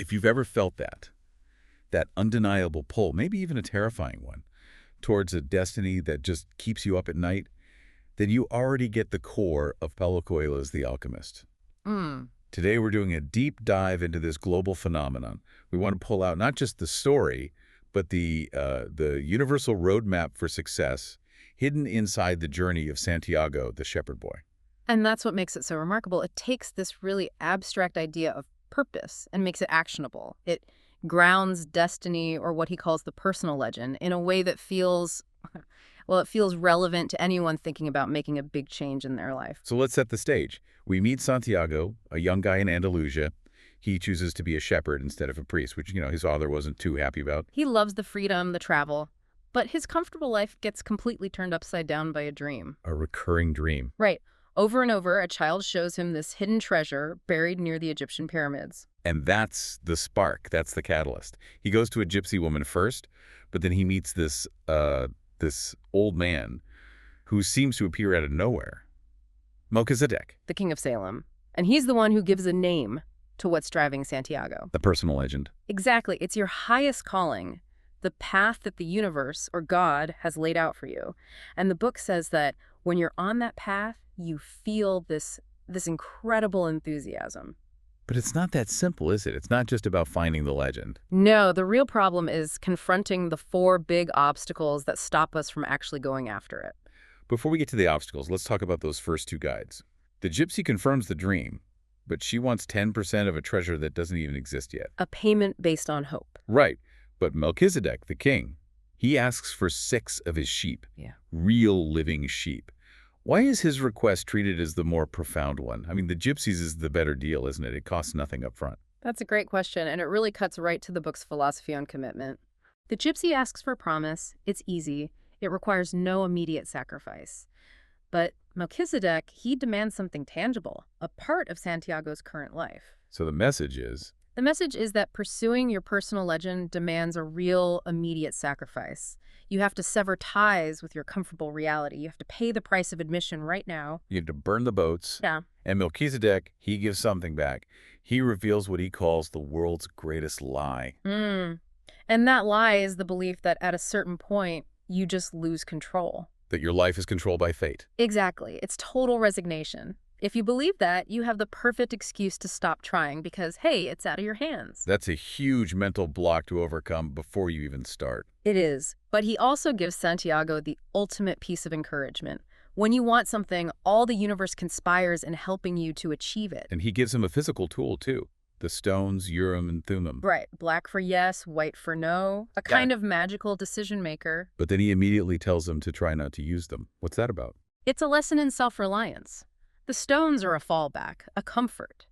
If you've ever felt that undeniable pull, maybe even a terrifying one, towards a destiny that just keeps you up at night, then you already get the core of Paulo Coelho's The Alchemist. Mm. Today we're doing a deep dive into this global phenomenon. We want to pull out not just the story, but the universal roadmap for success hidden inside the journey of Santiago, the shepherd boy. And that's what makes it so remarkable. It takes this really abstract idea of purpose and makes it actionable. It grounds destiny, or what he calls the personal legend, in a way that feels, well, it feels relevant to anyone thinking about making a big change in their life. So let's set the stage. We meet Santiago, a young guy in Andalusia. He chooses to be a shepherd instead of a priest, which, his father wasn't too happy about. He loves the freedom, the travel, but his comfortable life gets completely turned upside down by a dream. A recurring dream. Right. Over and over, a child shows him this hidden treasure buried near the Egyptian pyramids. And that's the spark. That's the catalyst. He goes to a gypsy woman first, but then he meets this old man who seems to appear out of nowhere. Melchizedek. The king of Salem. And he's the one who gives a name to what's driving Santiago. The personal legend. Exactly. It's your highest calling, the path that the universe, or God, has laid out for you. And the book says that when you're on that path, you feel this incredible enthusiasm. But it's not that simple, is it? It's not just about finding the legend. No, the real problem is confronting the 4 big obstacles that stop us from actually going after it. Before we get to the obstacles, let's talk about those first 2 guides. The gypsy confirms the dream, but she wants 10% of a treasure that doesn't even exist yet. A payment based on hope. Right. But Melchizedek, the king, he asks for 6 of his sheep. Yeah. Real living sheep. Why is his request treated as the more profound one? I mean, the gypsies is the better deal, isn't it? It costs nothing up front. That's a great question, and it really cuts right to the book's philosophy on commitment. The gypsy asks for a promise. It's easy. It requires no immediate sacrifice. But Melchizedek, he demands something tangible, a part of Santiago's current life. So the message is? The message is that pursuing your personal legend demands a real, immediate sacrifice. You have to sever ties with your comfortable reality. You have to pay the price of admission right now. You have to burn the boats. Yeah. And Melchizedek, he gives something back. He reveals what he calls the world's greatest lie. And that lie is the belief that at a certain point, you just lose control. That your life is controlled by fate. Exactly. It's total resignation. If you believe that, you have the perfect excuse to stop trying because, hey, it's out of your hands. That's a huge mental block to overcome before you even start. It is. But he also gives Santiago the ultimate piece of encouragement. When you want something, all the universe conspires in helping you to achieve it. And he gives him a physical tool, too. The stones, Urim and Thummim. Right. Black for yes, white for no. A kind of magical decision maker. But then he immediately tells him to try not to use them. What's that about? It's a lesson in self-reliance. The stones are a fallback, a comfort.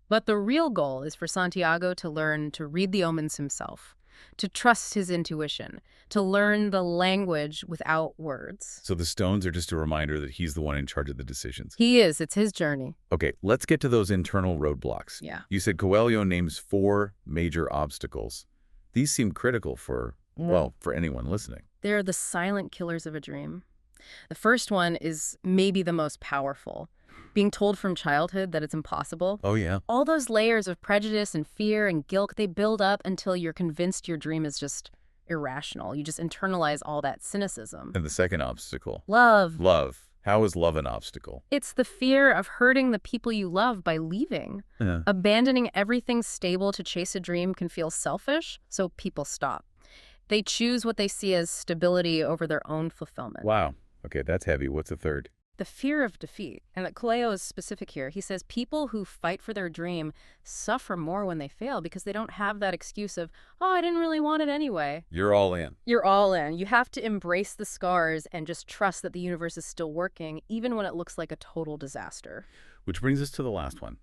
But the real goal is for Santiago to learn to read the omens himself, to trust his intuition, to learn the language without words. So the stones are just a reminder that he's the one in charge of the decisions. He is. It's his journey. Okay, let's get to those internal roadblocks. Yeah. You said Coelho names 4 major obstacles. These seem critical for anyone listening. They're the silent killers of a dream. The first one is maybe the most powerful. Being told from childhood that it's impossible. Oh, yeah. All those layers of prejudice and fear and guilt, they build up until you're convinced your dream is just irrational. You just internalize all that cynicism. And the second obstacle? Love. Love. How is love an obstacle? It's the fear of hurting the people you love by leaving. Yeah. Abandoning everything stable to chase a dream can feel selfish, so people stop. They choose what they see as stability over their own fulfillment. Wow. Okay, that's heavy. What's the third? The fear of defeat. And that Coelho is specific here. He says people who fight for their dream suffer more when they fail because they don't have that excuse of, oh, I didn't really want it anyway. You're all in. You're all in. You have to embrace the scars and just trust that the universe is still working, even when it looks like a total disaster. Which brings us to the last one.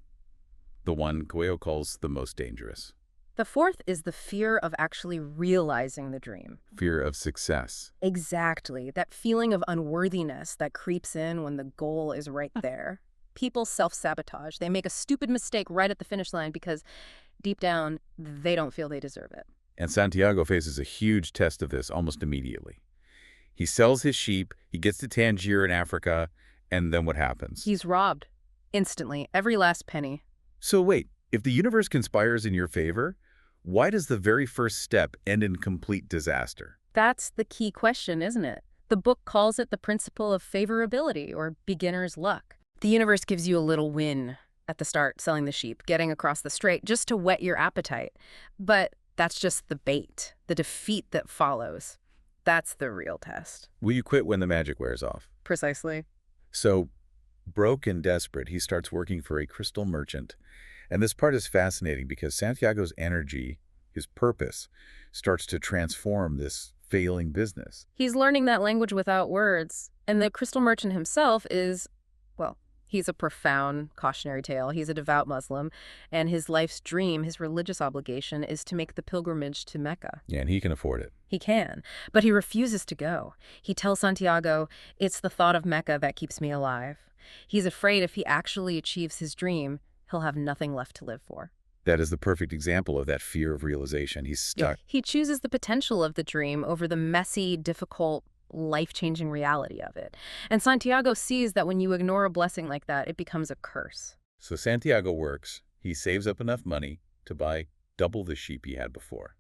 The one Coelho calls the most dangerous. The fourth is the fear of actually realizing the dream. Fear of success. Exactly. That feeling of unworthiness that creeps in when the goal is right there. People self-sabotage. They make a stupid mistake right at the finish line because deep down, they don't feel they deserve it. And Santiago faces a huge test of this almost immediately. He sells his sheep, he gets to Tangier in Africa, and then what happens? He's robbed. Instantly. Every last penny. So wait, if the universe conspires in your favor, Why does the very first step end in complete disaster? That's the key question, isn't it? The book calls it the principle of favorability or beginner's luck. The universe gives you a little win at the start, selling the sheep, getting across the strait, just to whet your appetite. But that's just the bait, the defeat that follows. That's the real test. Will you quit when the magic wears off? Precisely. So, broke and desperate, he starts working for a crystal merchant. And this part is fascinating because Santiago's energy, his purpose, starts to transform this failing business. He's learning that language without words. And the crystal merchant himself is, well, he's a profound cautionary tale. He's a devout Muslim, and his life's dream, his religious obligation, is to make the pilgrimage to Mecca. Yeah, and he can afford it. He can, but he refuses to go. He tells Santiago, "It's the thought of Mecca that keeps me alive." He's afraid if he actually achieves his dream, he'll have nothing left to live for. That is the perfect example of that fear of realization. He's stuck. He chooses the potential of the dream over the messy, difficult, life-changing reality of it. And Santiago sees that when you ignore a blessing like that, it becomes a curse. So Santiago works. He saves up enough money to buy double the sheep he had before.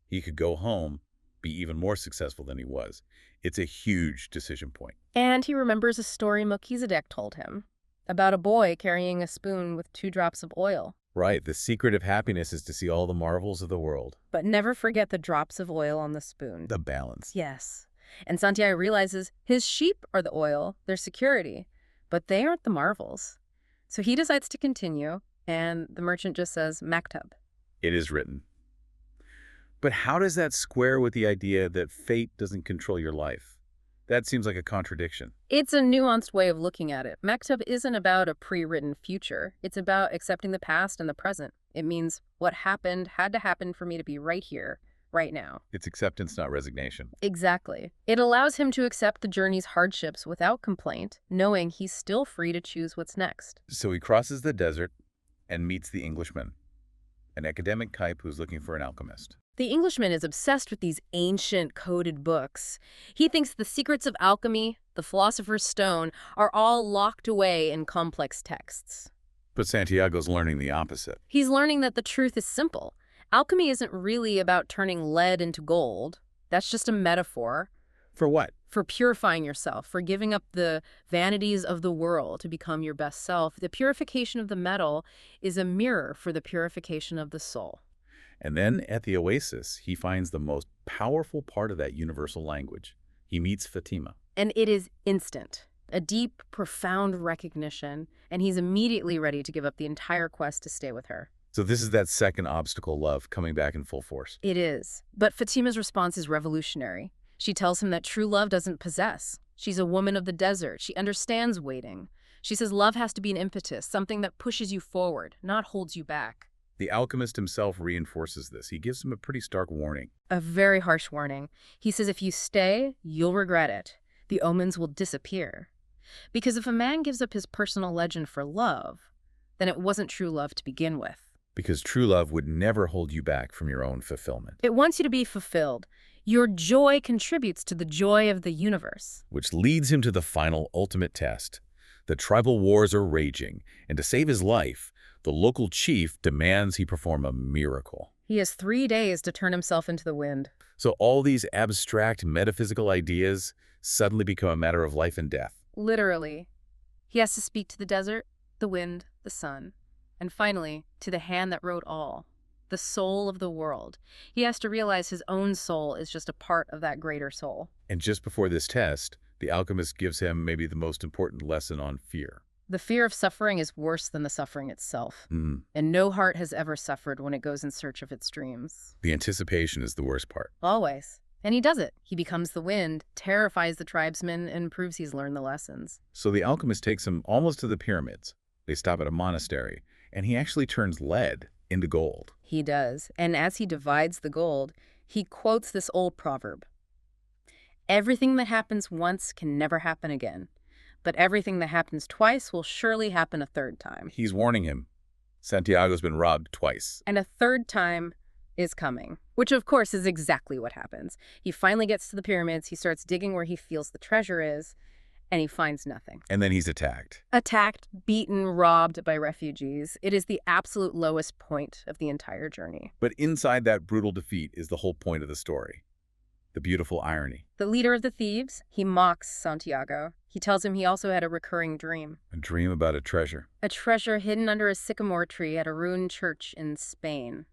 He could go home, be even more successful than he was. It's a huge decision point. And he remembers a story Melchizedek told him about a boy carrying a spoon with 2 drops of oil. Right, the secret of happiness is to see all the marvels of the world. But never forget the drops of oil on the spoon. The balance. Yes. And Santiago realizes his sheep are the oil, their security, but they aren't the marvels. So he decides to continue, and the merchant just says, "Maktub." It is written. But how does that square with the idea that fate doesn't control your life? That seems like a contradiction. It's a nuanced way of looking at it. Maktub isn't about a pre-written future. It's about accepting the past and the present. It means what happened had to happen for me to be right here, right now. It's acceptance, not resignation. Exactly. It allows him to accept the journey's hardships without complaint, knowing he's still free to choose what's next. So he crosses the desert and meets the Englishman, an academic type who's looking for an alchemist. The Englishman is obsessed with these ancient coded books. He thinks the secrets of alchemy, the philosopher's stone, are all locked away in complex texts. But Santiago's learning the opposite. He's learning that the truth is simple. Alchemy isn't really about turning lead into gold. That's just a metaphor. For what? For purifying yourself, for giving up the vanities of the world to become your best self. The purification of the metal is a mirror for the purification of the soul. And then at the oasis, he finds the most powerful part of that universal language. He meets Fatima. And it is instant. A deep, profound recognition, and he's immediately ready to give up the entire quest to stay with her. So this is that second obstacle, love, coming back in full force. It is. But Fatima's response is revolutionary. She tells him that true love doesn't possess. She's a woman of the desert. She understands waiting. She says love has to be an impetus, something that pushes you forward, not holds you back. The alchemist himself reinforces this. He gives him a pretty stark warning. A very harsh warning. He says if you stay, you'll regret it. The omens will disappear. Because if a man gives up his personal legend for love, then it wasn't true love to begin with. Because true love would never hold you back from your own fulfillment. It wants you to be fulfilled. Your joy contributes to the joy of the universe. Which leads him to the final ultimate test. The tribal wars are raging, and to save his life, the local chief demands he perform a miracle. He has 3 days to turn himself into the wind. So all these abstract metaphysical ideas suddenly become a matter of life and death. Literally. He has to speak to the desert, the wind, the sun, and finally, to the hand that wrote all, the soul of the world. He has to realize his own soul is just a part of that greater soul. And just before this test, the alchemist gives him maybe the most important lesson on fear. The fear of suffering is worse than the suffering itself. And no heart has ever suffered when it goes in search of its dreams. The anticipation is the worst part. Always. And he does it. He becomes the wind, terrifies the tribesmen, and proves he's learned the lessons. So the alchemist takes him almost to the pyramids. They stop at a monastery, and he actually turns lead into gold. He does. And as he divides the gold, he quotes this old proverb. Everything that happens once can never happen again. But everything that happens twice will surely happen a third time. He's warning him. Santiago's been robbed twice. And a third time is coming, which of course is exactly what happens. He finally gets to the pyramids, he starts digging where he feels the treasure is, and he finds nothing. And then he's attacked. Attacked, beaten, robbed by refugees. It is the absolute lowest point of the entire journey. But inside that brutal defeat is the whole point of the story. The beautiful irony. The leader of the thieves, he mocks Santiago. He tells him he also had a recurring dream. A dream about a treasure. A treasure hidden under a sycamore tree at a ruined church in Spain.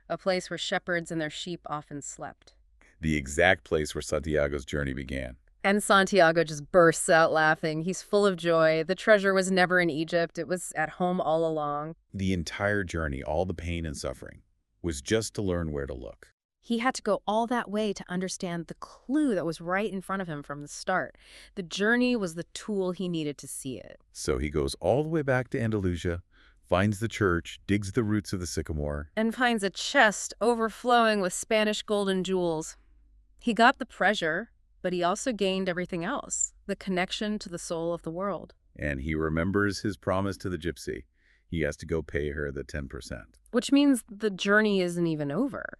A place where shepherds and their sheep often slept. The exact place where Santiago's journey began. And Santiago just bursts out laughing. He's full of joy. The treasure was never in Egypt. It was at home all along. The entire journey, all the pain and suffering, was just to learn where to look. He had to go all that way to understand the clue that was right in front of him from the start. The journey was the tool he needed to see it. So he goes all the way back to Andalusia, finds the church, digs the roots of the sycamore, And finds a chest overflowing with Spanish gold and jewels. He got the treasure, but he also gained everything else, the connection to the soul of the world. and he remembers his promise to the gypsy. He has to go pay her the 10%. Which means the journey isn't even over.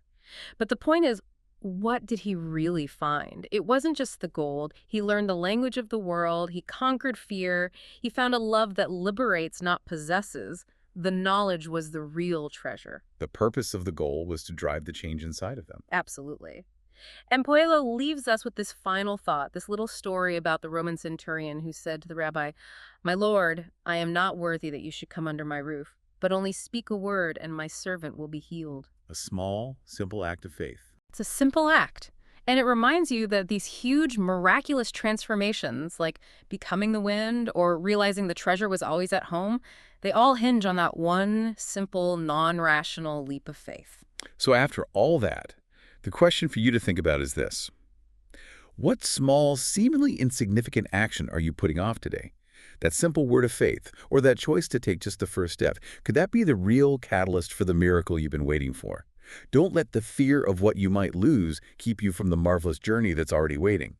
But the point is, what did he really find? It wasn't just the gold. He learned the language of the world. He conquered fear. He found a love that liberates, not possesses. The knowledge was the real treasure. The purpose of the goal was to drive the change inside of them. Absolutely. And Coelho leaves us with this final thought, this little story about the Roman centurion who said to the rabbi, "My Lord, I am not worthy that you should come under my roof, but only speak a word and my servant will be healed." A small, simple act of faith. It's a simple act. And it reminds you that these huge, miraculous transformations, like becoming the wind or realizing the treasure was always at home, they all hinge on that one simple, non-rational leap of faith. So after all that, the question for you to think about is this. What small, seemingly insignificant action are you putting off today? That simple word of faith, or that choice to take just the first step, could that be the real catalyst for the miracle you've been waiting for? Don't let the fear of what you might lose keep you from the marvelous journey that's already waiting.